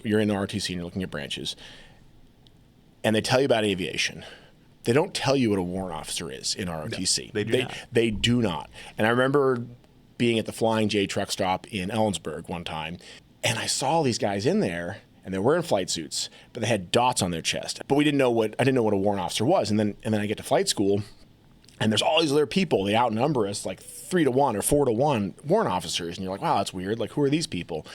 you're in the ROTC and you're looking at branches, and they tell you about aviation. They don't tell you what a warrant officer is in ROTC. No, they do not. And I remember being at the Flying J truck stop in Ellensburg one time, and I saw these guys in there, and they're wearing flight suits, but they had dots on their chest. But I didn't know what a warrant officer was. And then I get to flight school, and there's all these other people. They outnumber us like 3-to-1 or 4-to-1 warrant officers, and you're like, wow, that's weird. Like, who are these people?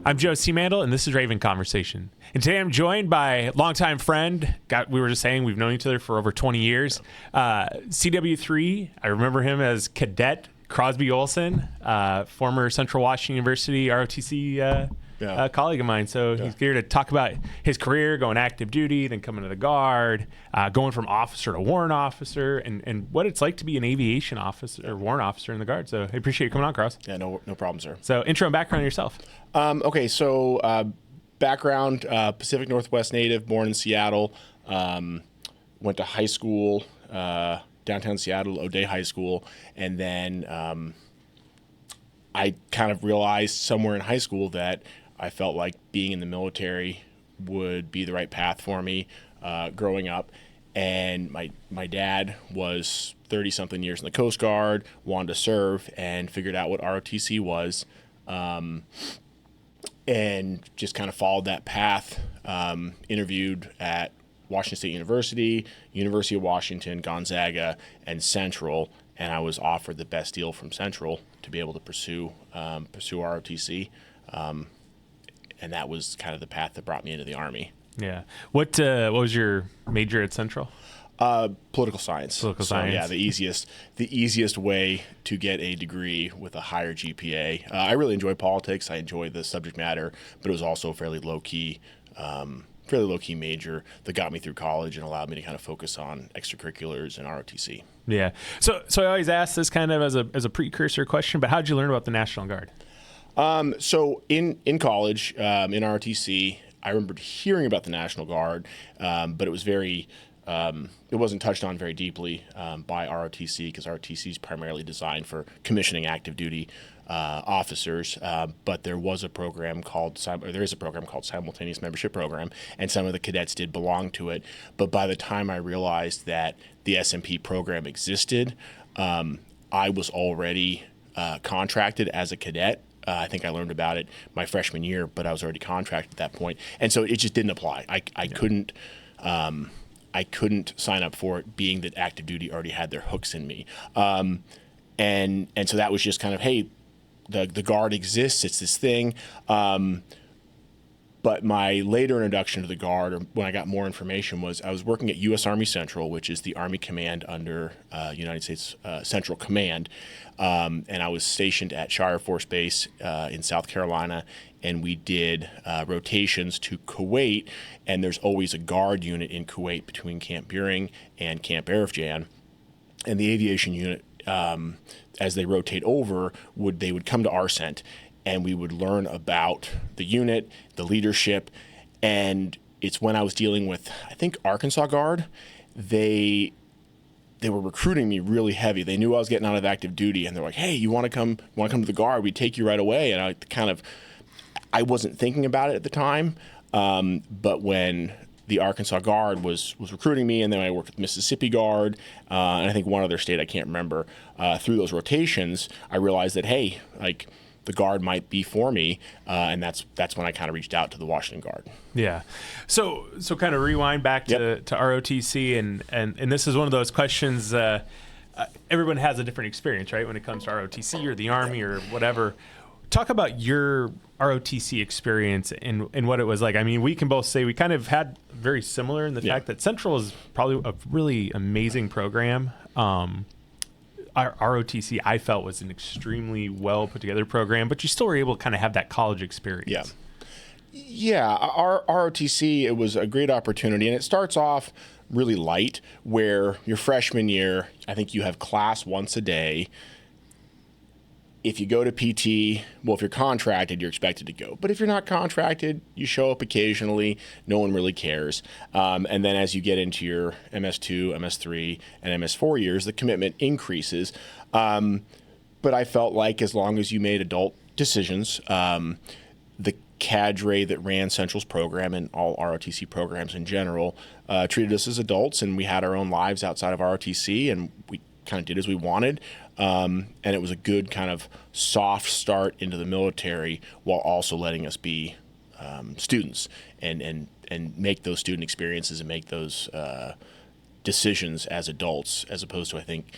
I'm Joe C. Mandel, and this is Raven Conversation. And today I'm joined by a longtime friend. We were just saying we've known each other for over 20 years. CW3, I remember him as Cadet Crosby Olsen, former Central Washington University ROTC colleague of mine. So he's here to talk about his career, going active duty, then coming to the Guard, going from officer to warrant officer, and what it's like to be an aviation officer or warrant officer in the Guard. So I appreciate you coming on, Cross. Yeah, no problem, sir. So intro and background on yourself. Background, Pacific Northwest native, born in Seattle, went to high school, downtown Seattle, O'Day High School, and then I kind of realized somewhere in high school that I felt like being in the military would be the right path for me growing up. And my dad was 30-something years in the Coast Guard, wanted to serve, and figured out what ROTC was, and just kind of followed that path, interviewed at Washington State University, University of Washington, Gonzaga, and Central, and I was offered the best deal from Central to be able to pursue ROTC, and that was kind of the path that brought me into the Army. Yeah. What was your major at Central? Political science. Political science. Yeah, the easiest way to get a degree with a higher GPA. I really enjoy politics. I enjoy the subject matter, but it was also a fairly low key major that got me through college and allowed me to kind of focus on extracurriculars and ROTC. Yeah. So I always ask this kind of as a precursor question, but how did you learn about the National Guard? So in college, in ROTC, I remembered hearing about the National Guard, but it was it wasn't touched on very deeply by ROTC, because ROTC is primarily designed for commissioning active duty officers. But there is a program called Simultaneous Membership Program, and some of the cadets did belong to it. But by the time I realized that the SMP program existed, I was already contracted as a cadet. I think I learned about it my freshman year, but I was already contracted at that point, and so it just didn't apply. I couldn't sign up for it, being that active duty already had their hooks in me, and so that was just kind of, hey, the Guard exists, it's this thing. But my later introduction to the Guard, or when I got more information, was I was working at U.S. Army Central, which is the Army command under United States Central Command, and I was stationed at Shire Force Base in South Carolina, and we did rotations to Kuwait, and there's always a Guard unit in Kuwait between Camp Buehring and Camp Arifjan, and the aviation unit, as they rotate over, they would come to our cent, and we would learn about the unit, the leadership, and it's when I was dealing with, I think, Arkansas Guard, they were recruiting me really heavy. They knew I was getting out of active duty, and they're like, hey, you want to come to the Guard? We'd take you right away. And I wasn't thinking about it at the time, but when the Arkansas Guard was recruiting me, and then I worked with Mississippi Guard, and I think one other state, I can't remember, through those rotations, I realized that, hey, like, the Guard might be for me, and that's when I kind of reached out to the Washington Guard. Yeah. So kind of rewind back to ROTC, and this is one of those questions. Everyone has a different experience, right, when it comes to ROTC or the Army or whatever. Talk about your ROTC experience and what it was like. I mean, we can both say we kind of had very similar in the fact that Central is probably a really amazing program. Our ROTC, I felt, was an extremely well put together program, but you still were able to kind of have that college experience. Yeah, our ROTC, it was a great opportunity, and it starts off really light, where your freshman year, I think you have class once a day. If you go to PT, well, if you're contracted, you're expected to go. But if you're not contracted, you show up occasionally. No one really cares. And then as you get into your MS2, MS3, and MS4 years, the commitment increases. but I felt like as long as you made adult decisions, the cadre that ran Central's program and all ROTC programs in general treated us as adults, and we had our own lives outside of ROTC, and we kind of did as we wanted. And it was a good kind of soft start into the military while also letting us be students and make those student experiences and make those decisions as adults, as opposed to, I think,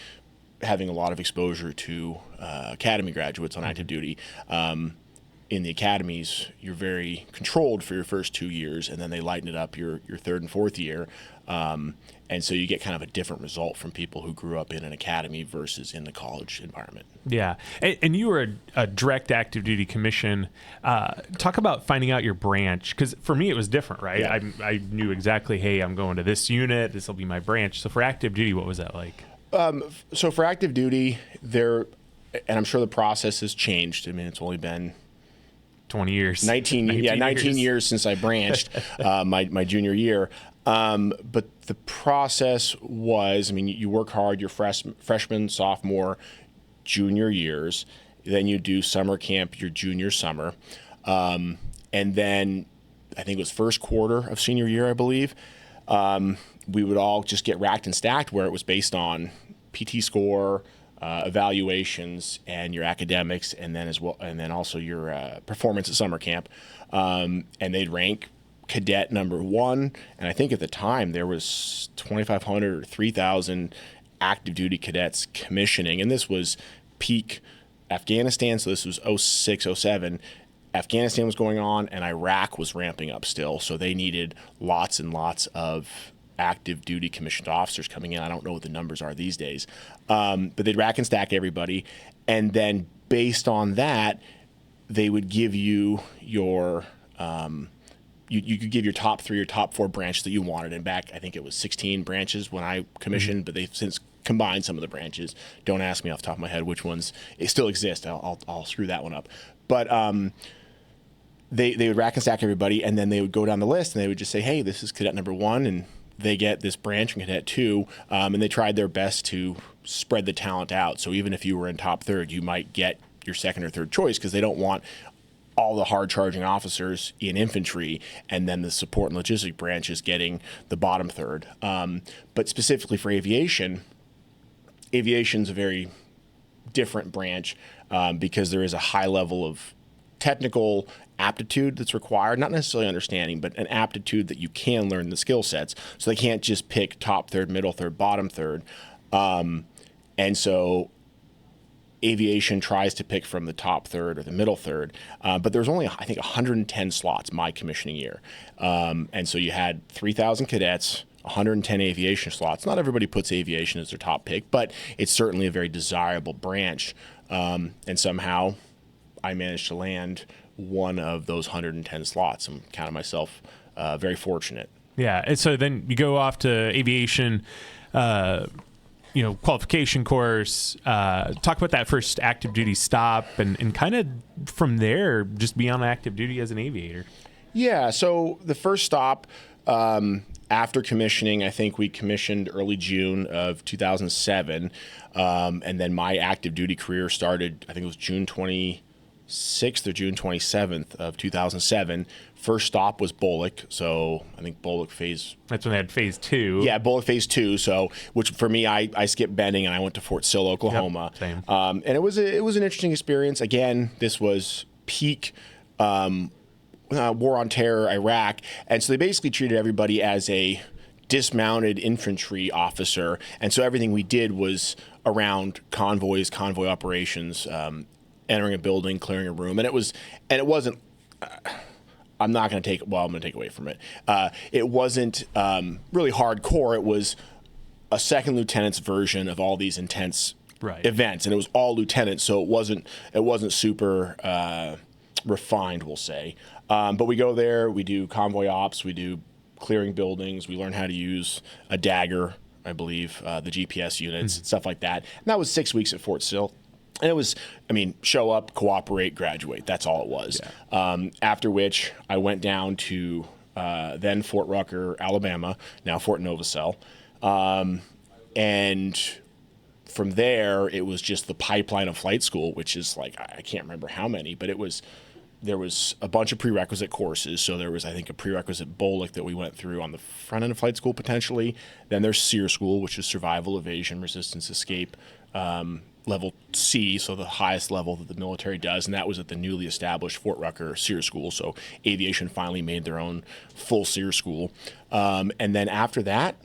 having a lot of exposure to academy graduates on active duty. In the academies, you're very controlled for your first 2 years, and then they lighten it up your third and fourth year. And so you get kind of a different result from people who grew up in an academy versus in the college environment. Yeah. And you were a direct active duty commission. Talk about finding out your branch, because for me it was different, right? Yeah. I knew exactly, hey, I'm going to this unit. This will be my branch. So for active duty, what was that like? So for active duty, and I'm sure the process has changed. I mean, it's only been 20 years. 19 years since I branched my junior year. But the process was, I mean, you work hard your freshman, sophomore, junior years. Then you do summer camp your junior summer. And then I think it was first quarter of senior year, I believe, we would all just get racked and stacked, where it was based on PT score, evaluations, and your academics, and then also your performance at summer camp. And they'd rank cadet number 1, and I think at the time there was 2,500 or 3,000 active duty cadets commissioning, and this was peak Afghanistan, so this was 06, 07. Afghanistan was going on, and Iraq was ramping up still, so they needed lots and lots of active duty commissioned officers coming in. I don't know what the numbers are these days, but they'd rack and stack everybody, and then based on that, they would give you your you could give your top 3 or top 4 branches that you wanted. And back, I think it was 16 branches when I commissioned, but they've since combined some of the branches. Don't ask me off the top of my head which ones still exist. I'll screw that one up. But they would rack and stack everybody, and then they would go down the list, and they would just say, hey, this is cadet number 1, and they get this branch from cadet 2, and they tried their best to spread the talent out. So even if you were in top third, you might get your second or third choice, because they don't want all the hard-charging officers in infantry and then the support and logistic branches getting the bottom third. But specifically for aviation's a very different branch because there is a high level of technical aptitude that's required, not necessarily understanding, but an aptitude that you can learn the skill sets. So they can't just pick top third, middle third, bottom third. And so aviation tries to pick from the top third or the middle third, but there's only, I think, 110 slots my commissioning year. And so you had 3,000 cadets, 110 aviation slots. Not everybody puts aviation as their top pick, but it's certainly a very desirable branch. And somehow I managed to land one of those 110 slots. I'm counting myself very fortunate. Yeah, and so then you go off to aviation, qualification course, talk about that first active duty stop and kind of from there, just be on active duty as an aviator. Yeah. So the first stop, after commissioning, I think we commissioned early June of 2007. And then my active duty career started, I think it was June 26th or June 27th of 2007. First stop was Bullock, so I think Bullock phase... That's when they had phase 2. Yeah, Bullock phase 2, so which for me, I skipped Benning and I went to Fort Sill, Oklahoma. Yep, same. And it was an interesting experience. Again, this was peak war on terror, Iraq, and so they basically treated everybody as a dismounted infantry officer, and so everything we did was around convoy operations, entering a building, clearing a room, and it wasn't. I'm going to take away from it. It wasn't really hardcore. It was a second lieutenant's version of all these intense events, and it was all lieutenants, so it wasn't super refined, we'll say. But we go there, we do convoy ops, we do clearing buildings, we learn how to use a dagger, I believe, the GPS units, stuff like that. And that was 6 weeks at Fort Sill. And it was, show up, cooperate, graduate. That's all it was. Yeah. After which I went down to then Fort Rucker, Alabama, now Fort Novosel. And from there, it was just the pipeline of flight school, which is like, I can't remember how many, but there was a bunch of prerequisite courses. So there was, I think, a prerequisite BOLIC that we went through on the front end of flight school potentially. Then there's SEER school, which is survival, evasion, resistance, escape, level C, so the highest level that the military does, and that was at the newly established Fort Rucker SEER school. So aviation finally made their own full SEER school. And then after that,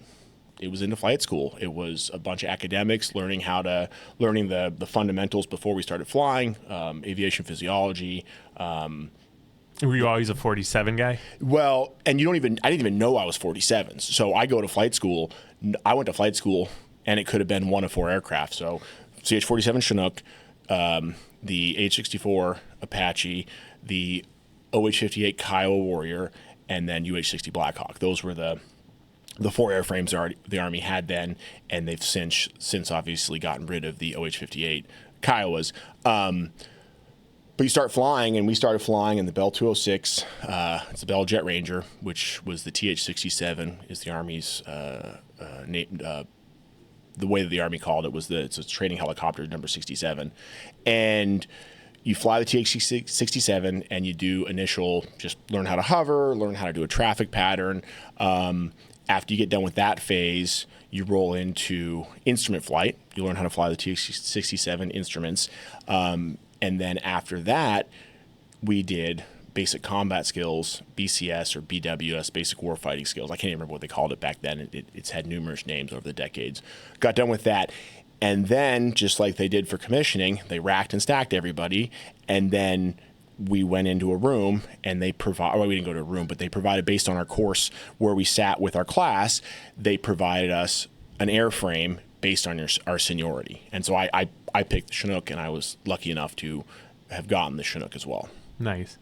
it was into flight school. It was a bunch of academics learning the fundamentals before we started flying, aviation physiology. Were you always a 47 guy? Well, and I didn't even know I was 47s. So I go to flight school. I went to flight school, and it could have been one of 4 aircraft. So CH-47 Chinook, the H-64 Apache, the OH-58 Kiowa Warrior, and then UH-60 Blackhawk. Those were the 4 airframes the Army had then, and they've since obviously gotten rid of the OH-58 Kiowas. But you start flying, and we started flying in the Bell 206. It's the Bell Jet Ranger, which was the TH-67, is the Army's name. The way that the Army called it was it's a training helicopter, number 67. And you fly the TH-67, and you do initial, just learn how to hover, learn how to do a traffic pattern. After you get done with that phase, you roll into instrument flight. You learn how to fly the TH-67 instruments. And then after that, we did basic combat skills, BCS or BWS, basic warfighting skills. I can't even remember what they called it back then. It's had numerous names over the decades. Got done with that. And then, just like they did for commissioning, they racked and stacked everybody. And then we went into a room, and we didn't go to a room, but they provided, based on our course where we sat with our class, they provided us an airframe based on our seniority. And so I picked the Chinook, and I was lucky enough to have gotten the Chinook as well. Nice.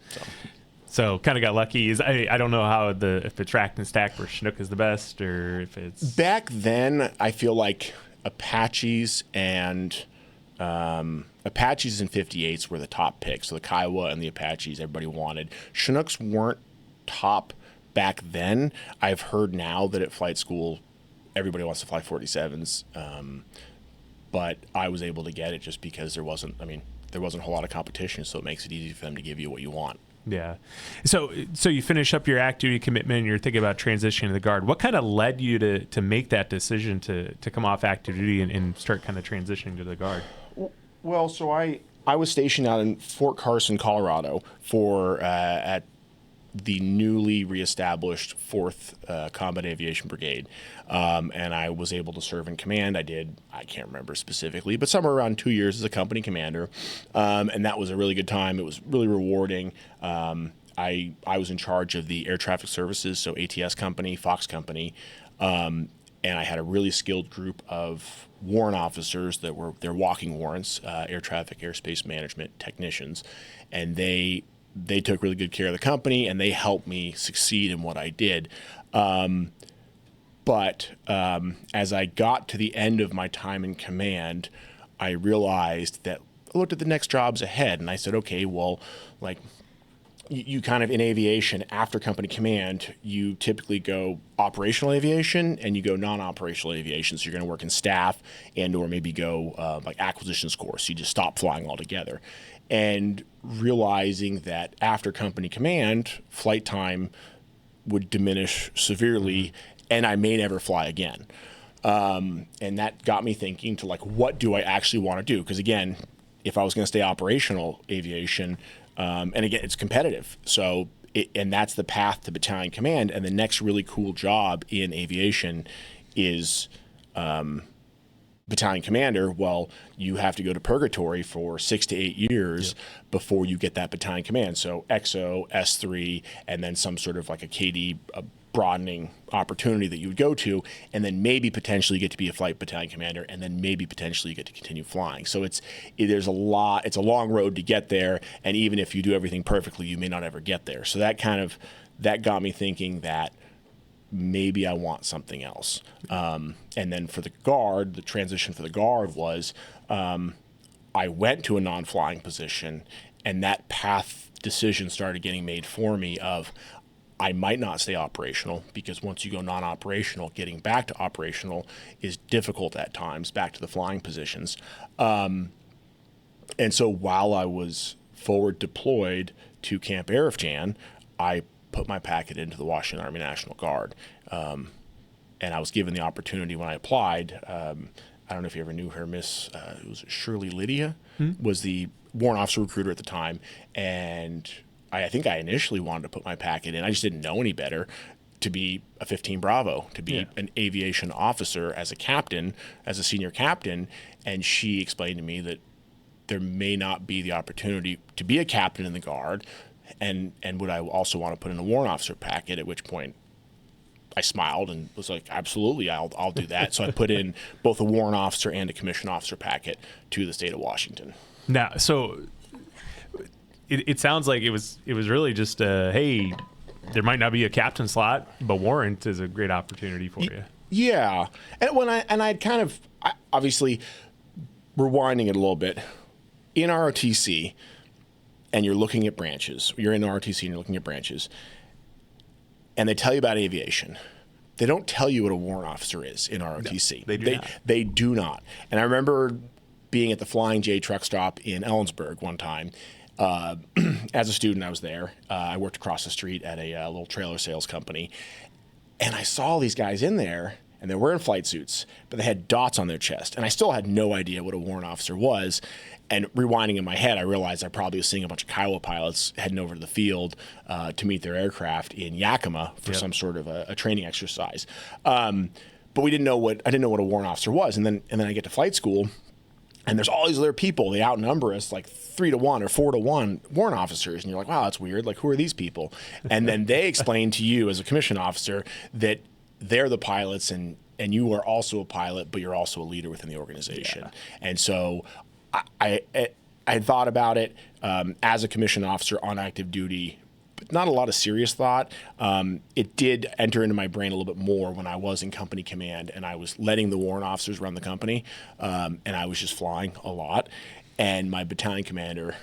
So kind of got lucky. I don't know how if it's racked and stacked where Chinook is the best, or if it's... Back then, I feel like Apaches and 58s were the top picks. So the Kiowa and the Apaches everybody wanted. Chinooks weren't top back then. I've heard now that at flight school, everybody wants to fly 47s. But I was able to get it just because there wasn't a whole lot of competition, so it makes it easy for them to give you what you want. Yeah. So you finish up your active duty commitment, and you're thinking about transitioning to the Guard. What kind of led you to make that decision to come off active duty and start kind of transitioning to the Guard? Well, so I was stationed out in Fort Carson, Colorado at the newly reestablished 4th Combat Aviation Brigade. And I was able to serve in command. I can't remember specifically, but somewhere around 2 years as a company commander. And that was a really good time. It was really rewarding. I was in charge of the air traffic services, so ATS company, Fox company. And I had a really skilled group of warrant officers they're walking warrants, air traffic, airspace management technicians. And they took really good care of the company, and they helped me succeed in what I did. But as I got to the end of my time in command, I realized that I looked at the next jobs ahead, and I said, okay, well, like you kind of in aviation, after company command, you typically go operational aviation and you go non-operational aviation. So you're going to work in staff and or maybe go like acquisitions course. You just stop flying altogether. And realizing that after company command, flight time would diminish severely, and I may never fly again. And that got me thinking to, like, what do I actually want to do? Because, again, if I was going to stay operational aviation, and again, it's competitive. So, and that's the path to battalion command. And the next really cool job in aviation is battalion commander. Well, you have to go to purgatory for 6 to 8 years before you get that battalion command. So XO, S3, and then some sort of like a KD broadening opportunity that you would go to, and then maybe potentially get to be a flight battalion commander, and then maybe potentially you get to continue flying. So it's a long road to get there, and even if you do everything perfectly, you may not ever get there. So that got me thinking that maybe I want something else. And then for the Guard, the transition for the Guard was I went to a non-flying position, and that path decision started getting made for me of I might not stay operational, because once you go non-operational, getting back to operational is difficult at times, back to the flying positions. And so while I was forward deployed to Camp Arifjan, I put my packet into the Washington Army National Guard. And I was given the opportunity when I applied. I don't know if you ever knew her, it was Shirley Lydia, was the warrant officer recruiter at the time. And I think I initially wanted to put my packet in. I just didn't know any better, to be a 15 Bravo, to be an aviation officer as a captain, as a senior captain. And she explained to me that there may not be the opportunity to be a captain in the Guard, and would I also want to put in a warrant officer packet, at which point I smiled and was like, absolutely, I'll do that. So I put in both a warrant officer and a commission officer packet to the state of Washington. Now, so it sounds like it was really just hey, there might not be a captain slot, but warrant is a great opportunity for you. Yeah, and I'd kind of, obviously, rewinding it a little bit, in ROTC, and you're looking at branches. You're in ROTC and you're looking at branches, and they tell you about aviation. They don't tell you what a warrant officer is in ROTC. No, they do not. They do not. And I remember being at the Flying J truck stop in Ellensburg one time. As a student, I was there. I worked across the street at a little trailer sales company, and I saw all these guys in there, and they're wearing flight suits, but they had dots on their chest, and I still had no idea what a warrant officer was. And rewinding in my head, I realized I probably was seeing a bunch of Kiowa pilots heading over to the field to meet their aircraft in Yakima for some sort of a training exercise. But I didn't know what a warrant officer was, and then I get to flight school. And there's all these other people. They outnumber us like 3 to 1 or 4 to 1 warrant officers. And you're like, wow, that's weird. Like, who are these people? And then they explain to you as a commission officer that they're the pilots, and you are also a pilot, but you're also a leader within the organization. Yeah. And so I had thought about it as a commission officer on active duty, but not a lot of serious thought. It did enter into my brain a little bit more when I was in company command and I was letting the warrant officers run the company, and I was just flying a lot. And my battalion commander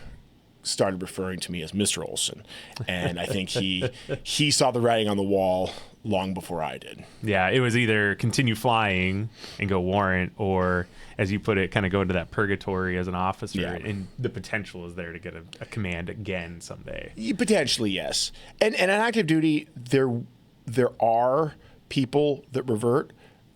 started referring to me as Mr. Olsen. And I think he saw the writing on the wall long before I did. Yeah, it was either continue flying and go warrant, or, as you put it, kind of go into that purgatory as an officer, and the potential is there to get a command again someday. Potentially, yes. And on active duty, there are people that revert,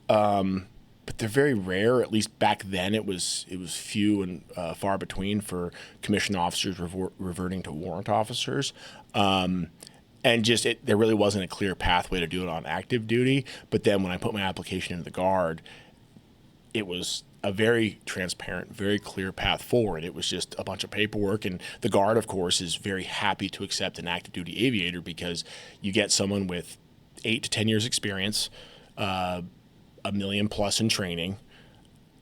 but they're very rare. At least back then, it was few and far between for commissioned officers reverting to warrant officers. And just there really wasn't a clear pathway to do it on active duty. But then when I put my application into the Guard, it was a very transparent, very clear path forward. It was just a bunch of paperwork. And the Guard, of course, is very happy to accept an active duty aviator, because you get someone with 8 to 10 years experience, $1 million plus in training,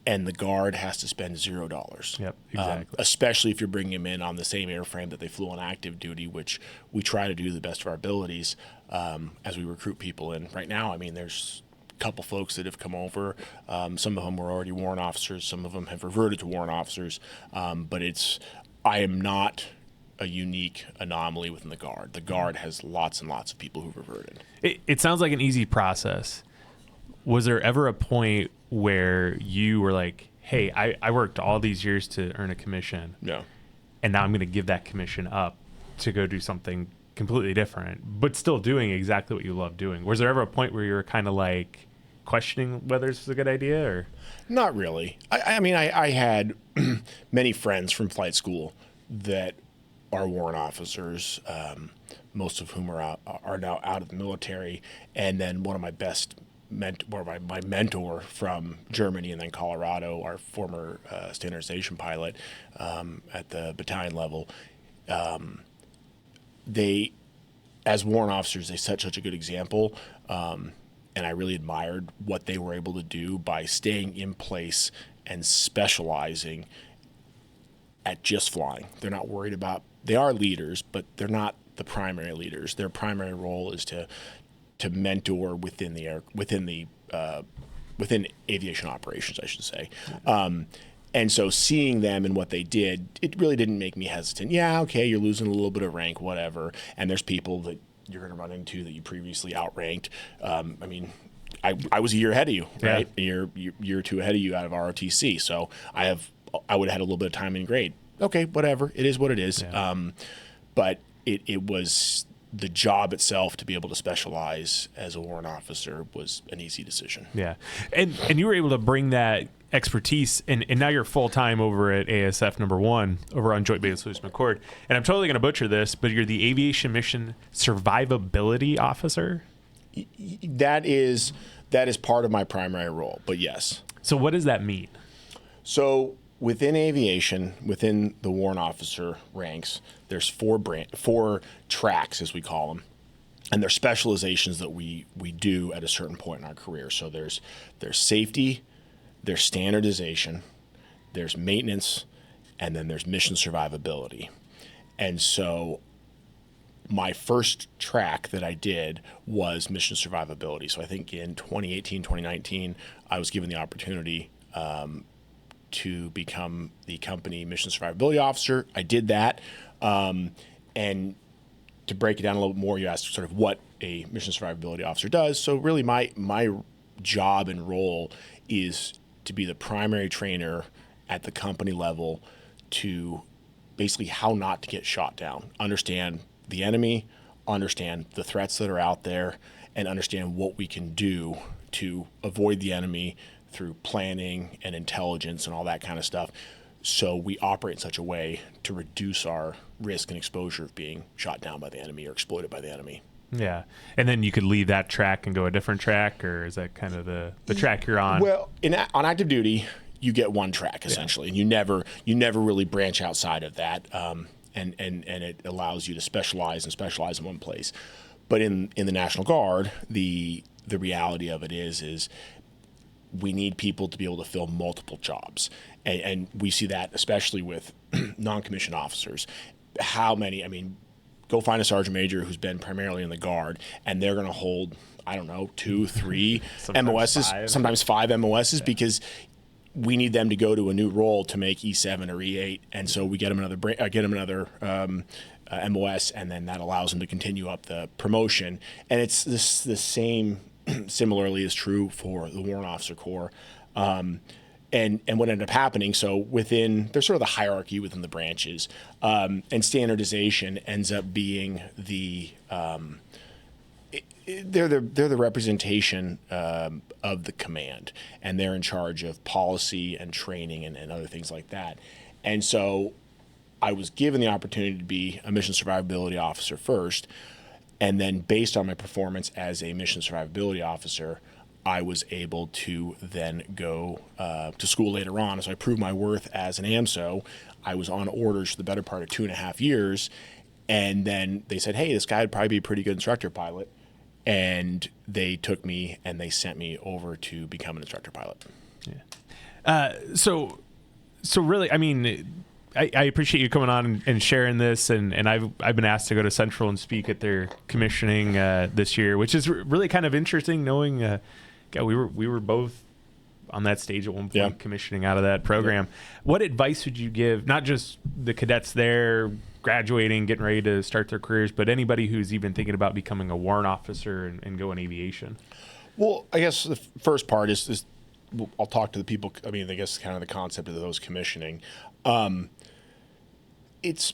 and the Guard has to spend $0. Yep, exactly. Especially if you're bringing them in on the same airframe that they flew on active duty, which we try to do the best of our abilities as we recruit people in. Right now, I mean, there's a couple folks that have come over. Some of them were already warrant officers. Some of them have reverted to warrant officers. But I am not a unique anomaly within the Guard. The Guard has lots and lots of people who've reverted. It sounds like an easy process. Was there ever a point where you were like, hey, I worked all these years to earn a commission. No. And now I'm going to give that commission up to go do something completely different, but still doing exactly what you love doing? Was there ever a point where you were kind of like questioning whether this was a good idea? Or not really. I mean, I had many friends from flight school that are warrant officers, most of whom are now out of the military. And then one of my best my mentor from Germany and then Colorado, our former standardization pilot at the battalion level, they, as warrant officers, they set such a good example, and I really admired what they were able to do by staying in place and specializing at just flying. They're not worried about, they are leaders, but they're not the primary leaders. Their primary role is to mentor within aviation operations, I should say. And so seeing them and what they did, it really didn't make me hesitant. Yeah, okay, you're losing a little bit of rank, whatever. And there's people that you're going to run into that you previously outranked. I was a year ahead of you, right? Yeah. Year or two ahead of you out of ROTC. So I would have had a little bit of time in grade. Okay, whatever. It is what it is. Yeah. But it was the job itself to be able to specialize as a warrant officer was an easy decision. Yeah. And you were able to bring that expertise, and now you're full-time over at ASF number 1 over on Joint Base Lewis McChord. And I'm totally going to butcher this, but you're the Aviation Mission Survivability Officer? That is part of my primary role, but yes. So what does that mean? So within aviation, within the warrant officer ranks, there's four tracks, as we call them, and there's specializations that we do at a certain point in our career. So there's safety, there's standardization, there's maintenance, and then there's mission survivability. And so my first track that I did was mission survivability. So I think in 2018, 2019, I was given the opportunity to become the company mission survivability officer. I did that. And to break it down a little bit more, you asked sort of what a mission survivability officer does. So really my job and role is to be the primary trainer at the company level to basically how not to get shot down, understand the enemy, understand the threats that are out there, and understand what we can do to avoid the enemy through planning and intelligence and all that kind of stuff. So we operate in such a way to reduce our risk and exposure of being shot down by the enemy or exploited by the enemy. Yeah. And then you could leave that track and go a different track, or is that kind of the track you're on? Well, on active duty, you get one track essentially, and you never really branch outside of that. And it allows you to specialize in one place. But in the National Guard, the reality of it is we need people to be able to fill multiple jobs. And we see that especially with non-commissioned officers. How many, go find a sergeant major who's been primarily in the Guard, and they're going to hold, 2, 3 MOSs, sometimes 5 MOSs, because we need them to go to a new role to make E7 or E8, and so we get them another MOS, and then that allows them to continue up the promotion. And it's the same. Similarly is true for the Warrant Officer Corps. And what ended up happening, so there's sort of the hierarchy within the branches, and standardization ends up being they're the representation of the command, and they're in charge of policy and training and other things like that. And so I was given the opportunity to be a mission survivability officer first, and then based on my performance as a mission survivability officer, I was able to then go to school later on. As I proved my worth as an AMSO, I was on orders for the better part of 2.5 years, and then they said, hey, this guy would probably be a pretty good instructor pilot. And they took me and they sent me over to become an instructor pilot. Yeah. So really, I appreciate you coming on and sharing this. And I've been asked to go to Central and speak at their commissioning this year, which is really kind of interesting knowing, we were both on that stage at one point, commissioning out of that program. Yeah. What advice would you give, not just the cadets there graduating, getting ready to start their careers, but anybody who's even thinking about becoming a warrant officer and going aviation? Well, I guess the first part is I'll talk to the people. I guess kind of the concept of those commissioning. It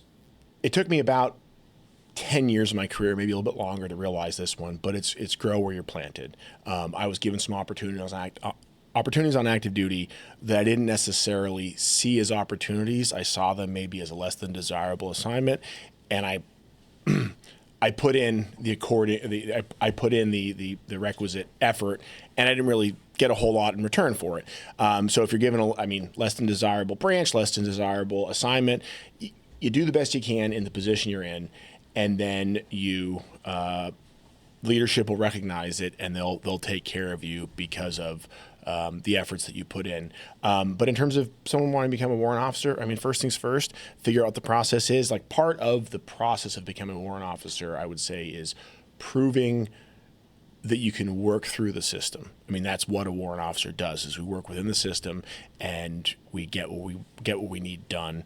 took me about 10 years of my career, maybe a little bit longer, to realize this one, but it's grow where you're planted. I was given some opportunities on active duty that I didn't necessarily see as opportunities. I saw them maybe as a less than desirable assignment, and I put in the requisite effort, and I didn't really get a whole lot in return for it. So if you're given less than desirable branch, less than desirable assignment, you do the best you can in the position you're in, and then leadership will recognize it, and they'll take care of you because of the efforts that you put in. But in terms of someone wanting to become a warrant officer, first things first, figure out what the process is. Like, part of the process of becoming a warrant officer, I would say, is proving that you can work through the system. That's what a warrant officer does, is we work within the system and we get what we need done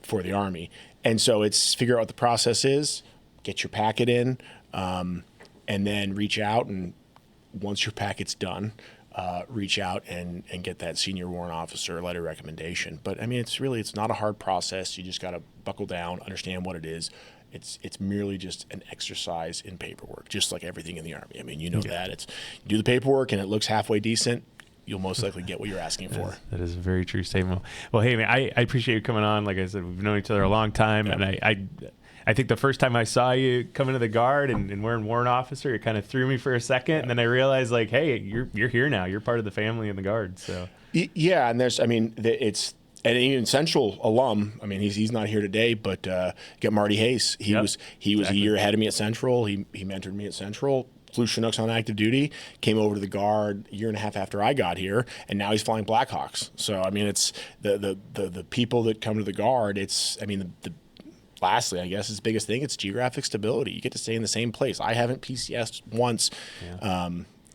for the Army. And so it's figure out what the process is, get your packet in, and then reach out, and once your packet's done, reach out and get that senior warrant officer letter recommendation. But I mean, it's not a hard process. You just got to buckle down, understand what it is. It's merely just an exercise in paperwork, just like everything in the Army. I mean, you know that. You do the paperwork and it looks halfway decent, you'll most likely get what you're asking for. That is a very true statement. Well, hey, man, I appreciate you coming on. Like I said, we've known each other a long time, and I think the first time I saw you come into the Guard and wearing warrant officer, it kind of threw me for a second, and then I realized, like, hey, you're here now. You're part of the family in the Guard. So yeah, and it's. And even Central alum, I mean, he's not here today, but get Marty Hayes. He was a year ahead of me at Central. He mentored me at Central. Flew Chinooks on active duty. Came over to the Guard a year and a half after I got here, and now he's flying Blackhawks. So I mean, it's the people that come to the Guard. Lastly, I guess, the biggest thing, it's geographic stability. You get to stay in the same place. I haven't PCS'd once.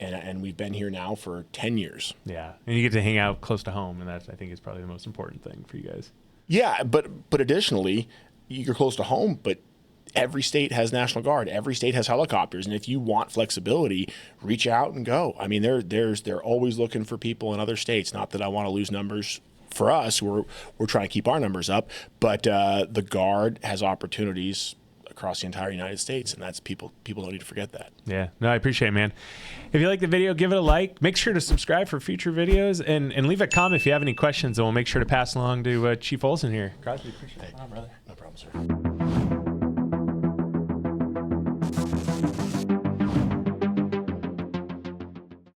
And we've been here now for 10 years. Yeah, and you get to hang out close to home, and that, I think, is probably the most important thing for you guys. Yeah, but additionally, you're close to home, but every state has National Guard. Every state has helicopters, and if you want flexibility, reach out and go. I mean, they're always looking for people in other states. Not that I want to lose numbers for us. We're trying to keep our numbers up, but the Guard has opportunities across the entire United States, and that's people don't need to forget that. Yeah, no, I appreciate it, man. If you like the video, give it a like. Make sure to subscribe for future videos, and leave a comment if you have any questions, and we'll make sure to pass along to Chief Olsen here. Crosby, appreciate it. No problem, sir.